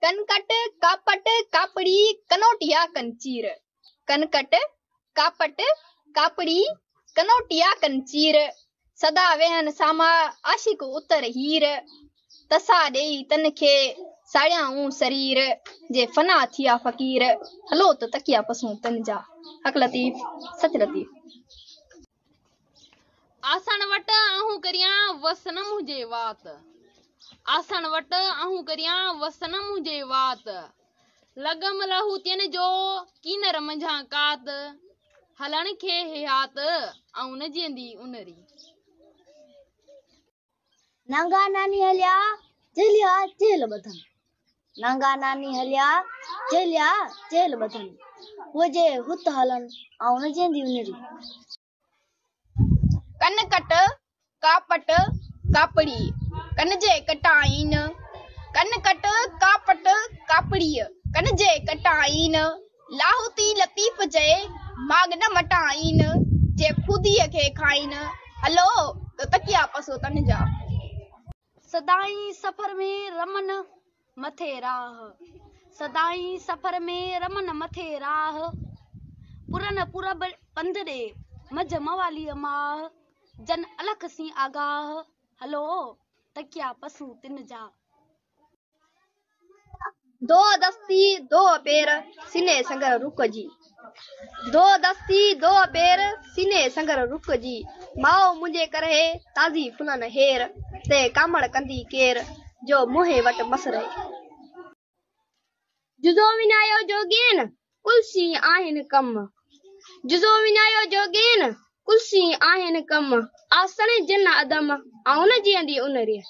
कनकट carpet Kapri कनोटिया कंचीर कनकट carpet Kapri कनोटिया कंचीर सदा वेहन सामा आशिक उतर हीर तसा देई तन के साड़ियां शरीर जे फना थिया फकीर हलो तो तकिया पसू तन जा हक लतीफ सच लतीफ आसन वट आहू करिया वसनम हुजे वात आसन वट आहू करिया वसनम हुजे वात लगम लहू तिन जो कीनर मंझा कात हलण खे हियात आऊं न जींदी उनरी नांगा नानी हलिया जेलिया जेल बधन नांगा नानी हलिया जेलिया जेल बधन वो जे हुत हलन आऊं न जींदी उनरी कनकट कापट कापड़ी कनजे कटाईन कनकट कापट कापड़ी कनजे कटाईन लाहुती लतीफ जे माग न मटाईन जे खुदीअ खे खाईन हलो तो तकिया पसो तन जा सदाई सफर में रमन मथे राह सदाई सफर में रमन मथे राह पुरन पुरब पंदरे मज मवाली माह जन अलख सी आगाह हलो तकिया पसू तिन जा दो दस्ती दो पैर सीने संगर रुक जी दो दस्ती दो पैर सीने संगर रुक जी माओ मुझे करे ताजी फुलन हेर ते कामड़ कंदी केर जो मुहे वट मस रहे जुजो विनायो जोगेन कुलसी आहिन कम जुजो विनायो जोगेन कुलसी आहिन कम आसने जन अदम आउन जींदी उनरी